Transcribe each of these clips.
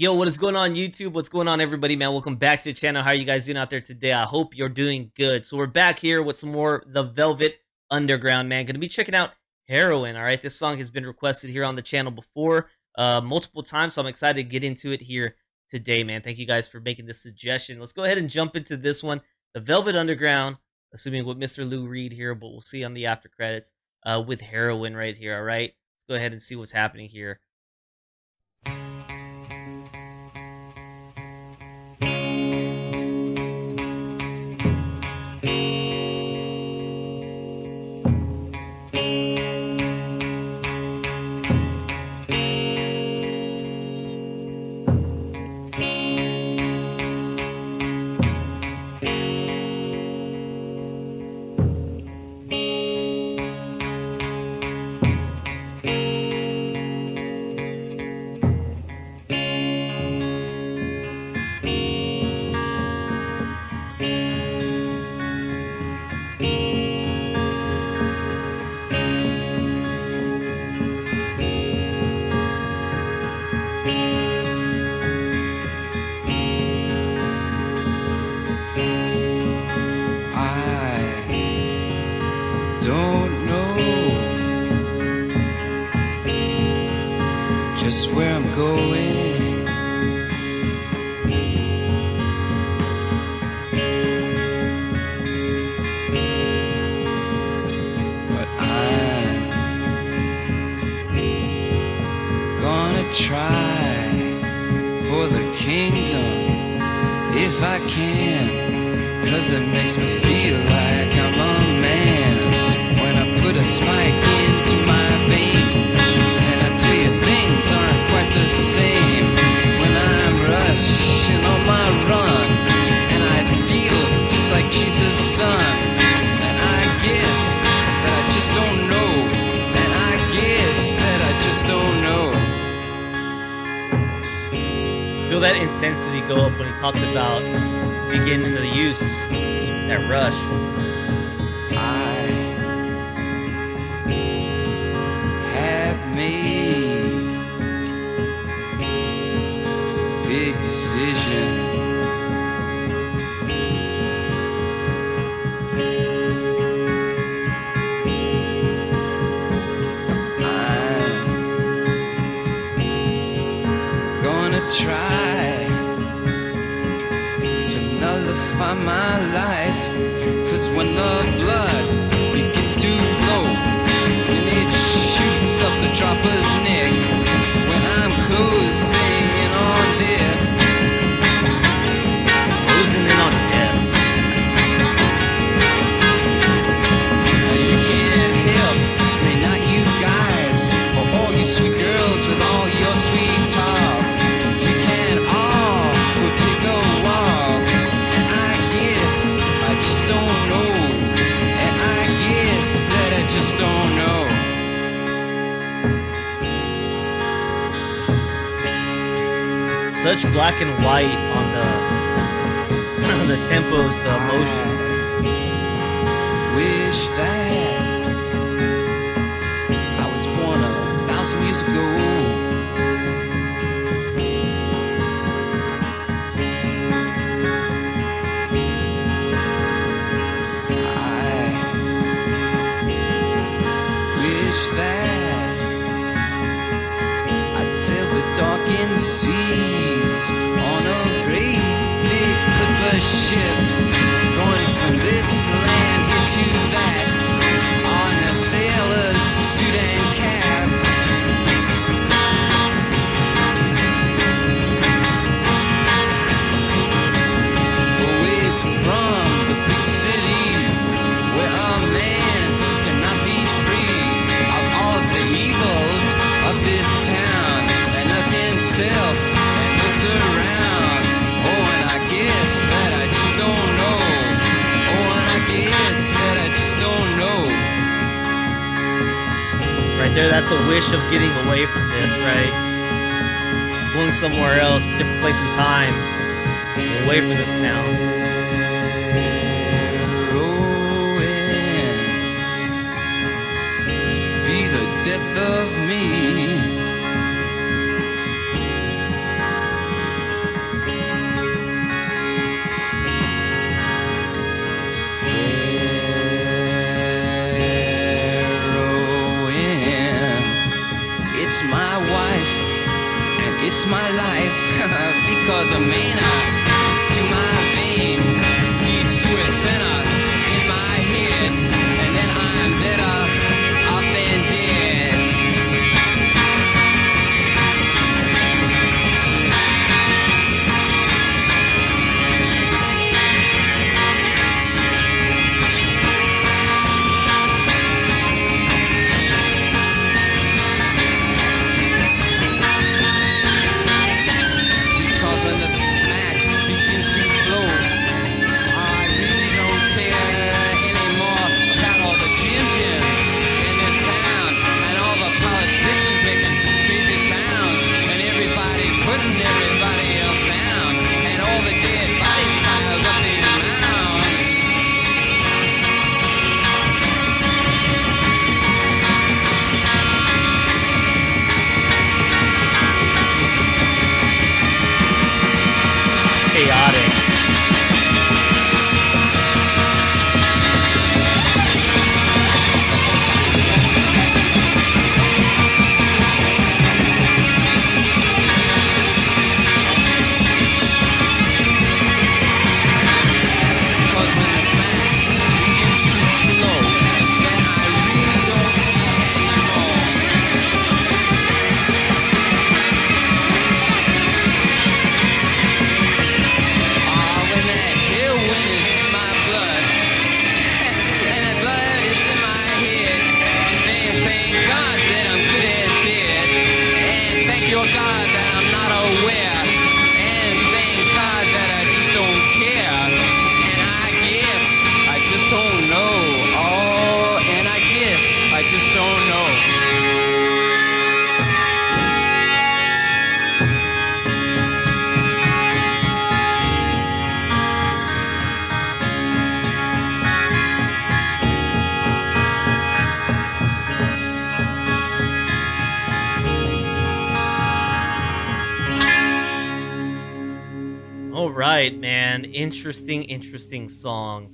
Yo, what is going on YouTube? What's going on everybody, man? Welcome back to the channel. How are you guys doing out there today? I hope you're doing good. So we're back here with some more The Velvet Underground, man. Gonna be checking out Heroin, all right? This song has been requested here on the channel before multiple times, so I'm excited to get into it here today, man. Thank you guys for making this suggestion. Let's go ahead and jump into this one. The Velvet Underground, assuming with Mr. Lou Reed here, but we'll see on the after credits with Heroin right here, all right? Let's go ahead and see what's happening here. Don't know just where I'm going, but I'm gonna try for the kingdom if I can, 'cause it makes me feel like I'm a man. Put a spike into my vein, and I tell you things aren't quite the same when I'm rushing on my run, and I feel just like Jesus' son. And I guess that I just don't know, and I guess that I just don't know. Feel that intensity go up when he talked about beginning the use, that rush. Made big decision. I'm gonna try to nullify my life, 'cause when the blood begins to flow, when it shoots up the dropper's neck, when I'm closing in on death. Closing in on death. Now you can't help me, not you guys, or all you sweet girls with all your sweet talk. You can all go take a walk, and I guess I just don't know, and I guess that I just don't know. Such black and white on the tempos, the emotions. Wish that I was born 1,000 years ago. I wish that I'd sail the darkened seas on a great big clipper ship, going from this land here to that, on a sailor's suit and cap. Away from the big city, where a man cannot be free of all of the evils of this town, and of himself and looks around. Oh, and I guess that I just don't know. Oh, and I guess that I just don't know. Right there, that's a wish of getting away from this, right? Going somewhere else, different place and time, away from this town. Heroin, be the death of me. It's my life because a manna to my vein leads to a sinner in my head, and then I'm better off than dead. Because when the smack begins to flow, I really don't care anymore about all the Jim Jims in this town and all the politicians making crazy sounds and everybody putting everybody else down and all the dead bodies piled up in mounds. Chaotic. Because when the smack begins to flow, then I really don't care anymore. When that heroin is in my blood, and that blood is in my head, then thank God that I'm good as dead, and thank your God that I'm not aware, and thank God that I just don't care, and I guess I just don't know. Oh, and I guess I just don't know. All right, man. Interesting song.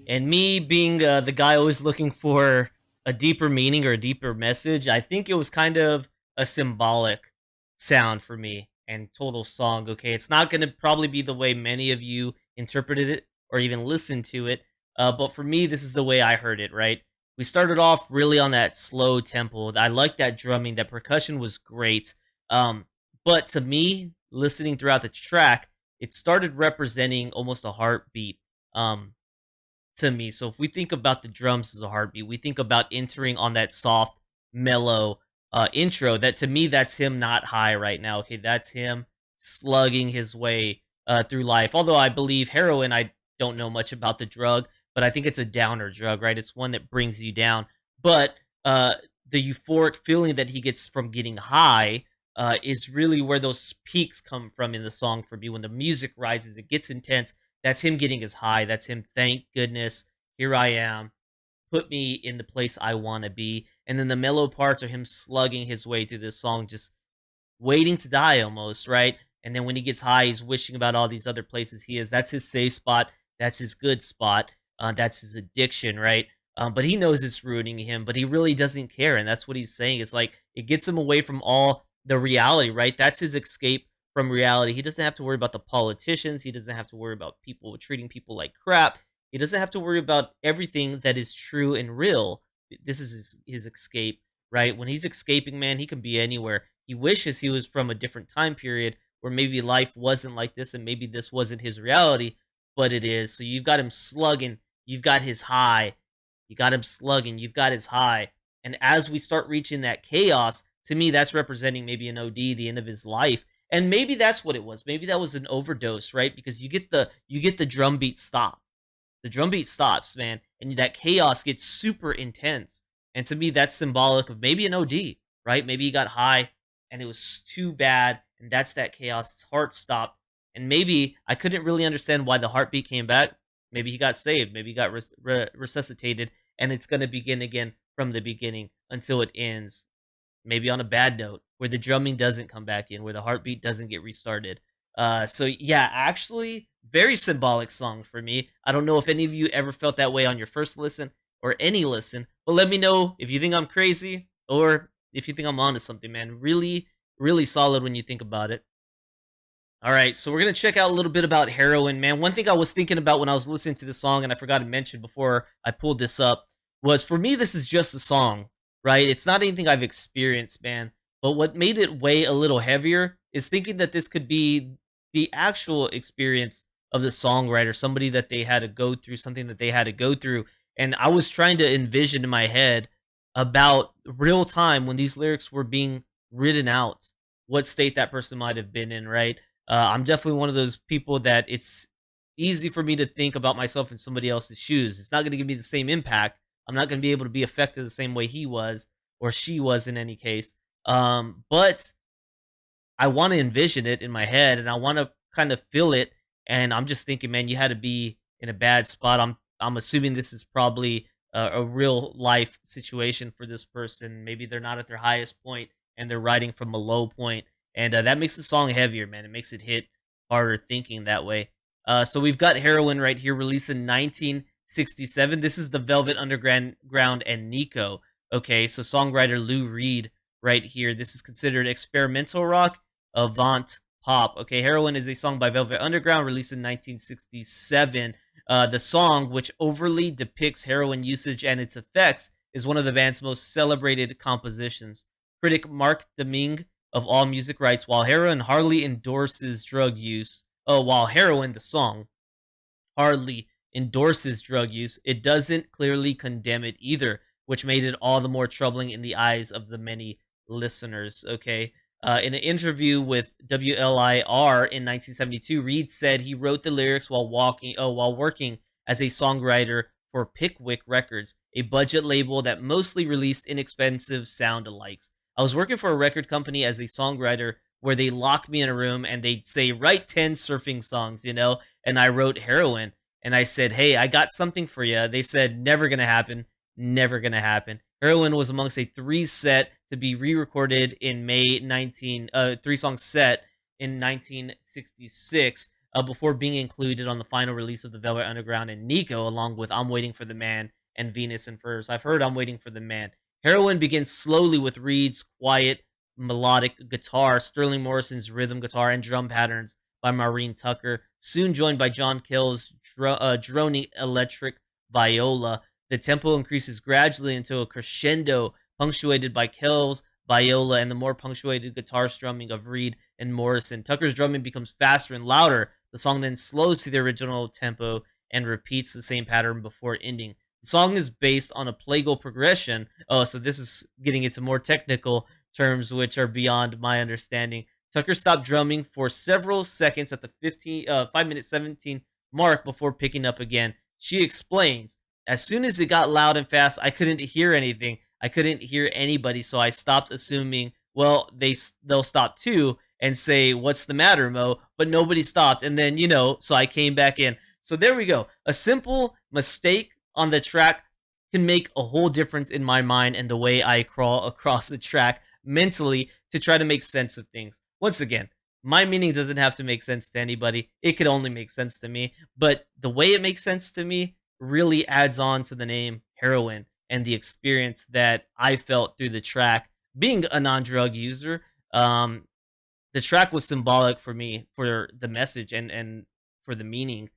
And me being the guy always looking for a deeper meaning or a deeper message, I think it was kind of a symbolic sound for me and total song. Okay, it's not going to probably be the way many of you interpreted it or even listened to it, but for me, this is the way I heard it. Right, we started off really on that slow tempo. I like that drumming. That percussion was great. But to me, listening throughout the track, it started representing almost a heartbeat. To me. So if we think about the drums as a heartbeat, we think about entering on that soft, mellow intro. That to me, that's him not high right now. Okay, that's him slugging his way through life. Although I believe heroin, I don't know much about the drug, but I think it's a downer drug, right? It's one that brings you down. But the euphoric feeling that he gets from getting high is really where those peaks come from in the song for me. When the music rises, it gets intense. That's him getting his high. That's him, thank goodness, here I am. Put me in the place I want to be. And then the mellow parts are him slugging his way through this song, just waiting to die almost, right? And then when he gets high, he's wishing about all these other places he is. That's his safe spot. That's his good spot. That's his addiction, right? But he knows it's ruining him, but he really doesn't care. And that's what he's saying. It's like it gets him away from all the reality, right? That's his escape from reality. He doesn't have to worry about the politicians. He doesn't have to worry about people treating people like crap. He doesn't have to worry about everything that is true and real. This is his escape, right? When he's escaping, man, he can be anywhere. He wishes he was from a different time period where maybe life wasn't like this and maybe this wasn't his reality, but it is. So you've got him slugging. You've got his high. You got him slugging. You've got his high. And as we start reaching that chaos, to me, that's representing maybe an OD, the end of his life. And maybe that's what it was. Maybe that was an overdose, right? Because you get the drum beat stop. The drum beat stops, man, and that chaos gets super intense. And to me, that's symbolic of maybe an OD, right? Maybe he got high and it was too bad, and that's that chaos. His heart stopped, and maybe I couldn't really understand why the heartbeat came back. Maybe he got saved. Maybe he got resuscitated, and it's going to begin again from the beginning until it ends. Maybe on a bad note, where the drumming doesn't come back in, where the heartbeat doesn't get restarted. So yeah, actually, very symbolic song for me. I don't know if any of you ever felt that way on your first listen or any listen, but let me know if you think I'm crazy or if you think I'm onto something, man. Really, really solid when you think about it. All right, so we're gonna check out a little bit about Heroin, man. One thing I was thinking about when I was listening to the song, and I forgot to mention before I pulled this up, was for me this is just a song, right? It's not anything I've experienced, man. But what made it weigh a little heavier is thinking that this could be the actual experience of the songwriter, somebody that they had to go through, something that they had to go through. And I was trying to envision in my head about real time when these lyrics were being written out, what state that person might have been in, right? I'm definitely one of those people that it's easy for me to think about myself in somebody else's shoes. It's not going to give me the same impact. I'm not going to be able to be affected the same way he was or she was in any case. But I want to envision it in my head and I want to kind of feel it. And I'm just thinking, man, you had to be in a bad spot. I'm assuming this is probably a real life situation for this person. Maybe they're not at their highest point and they're writing from a low point, and that makes the song heavier, man. It makes it hit harder thinking that way. So we've got Heroin right here, released in 1967. This is the Velvet Underground and Nico. Okay, so songwriter Lou Reed right here. This is considered experimental rock, avant pop. Okay, Heroin is a song by Velvet Underground released in 1967. The song, which overly depicts heroin usage and its effects, is one of the band's most celebrated compositions. Critic Mark Deming of All Music writes, while Heroin hardly endorses drug use, while Heroin, the song, hardly endorses drug use, it doesn't clearly condemn it either, which made it all the more troubling in the eyes of the many listeners. Okay. In an interview with WLIR in 1972, Reed said he wrote the lyrics while working as a songwriter for Pickwick Records, a budget label that mostly released inexpensive sound-alikes. I was working for a record company as a songwriter where they locked me in a room and they'd say, write 10 surfing songs, and I wrote Heroin. And I said, hey, I got something for you. They said, never going to happen. Never going to happen. Heroin was amongst a three-set to be re-recorded in three-song set in 1966 before being included on the final release of the Velvet Underground and Nico, along with I'm Waiting for the Man and Venus and Furs. I've heard I'm Waiting for the Man. Heroin begins slowly with Reed's quiet, melodic guitar, Sterling Morrison's rhythm guitar, and drum patterns by Maureen Tucker, soon joined by John Kell's droning electric viola. The tempo increases gradually until a crescendo, punctuated by Kell's viola and the more punctuated guitar strumming of Reed and Morrison. Tucker's drumming becomes faster and louder. The song then slows to the original tempo and repeats the same pattern before ending. The song is based on a plagal progression. Oh, so this is getting into more technical terms, which are beyond my understanding. Tucker stopped drumming for several seconds at the 5 minute 17 mark before picking up again. She explains, as soon as it got loud and fast, I couldn't hear anything. I couldn't hear anybody, so I stopped assuming, well, they'll stop too and say, what's the matter, Mo? But nobody stopped. And then, so I came back in. So there we go. A simple mistake on the track can make a whole difference in my mind and the way I crawl across the track mentally to try to make sense of things. Once again, my meaning doesn't have to make sense to anybody. It could only make sense to me. But the way it makes sense to me really adds on to the name Heroin and the experience that I felt through the track. Being a non-drug user, the track was symbolic for me for the message and for the meaning.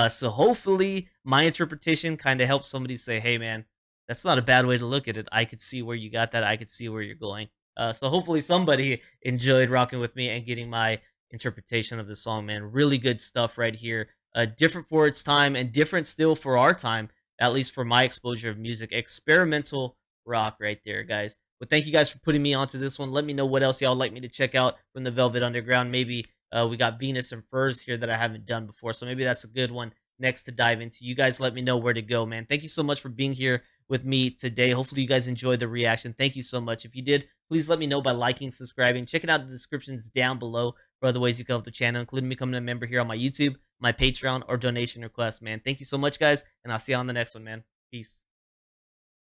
So hopefully my interpretation kind of helps somebody say, hey man, that's not a bad way to look at it. I could see where you got that. I could see where you're going. So hopefully somebody enjoyed rocking with me and getting my interpretation of the song, man. Really good stuff right here. Different for its time and different still for our time, at least for my exposure of music. Experimental rock right there, guys. But thank you guys for putting me onto this one. Let me know what else y'all like me to check out from the Velvet Underground. Maybe we got Venus and Furs here that I haven't done before, so maybe that's a good one next to dive into. You guys let me know where to go, man. Thank you so much for being here with me today. Hopefully you guys enjoyed the reaction. Thank you so much. If you did, please let me know by liking, subscribing, checking out the descriptions down below for other ways you can help the channel, including becoming a member here on my YouTube, my Patreon, or donation requests, man. Thank you so much, guys, and I'll see you on the next one, man. Peace.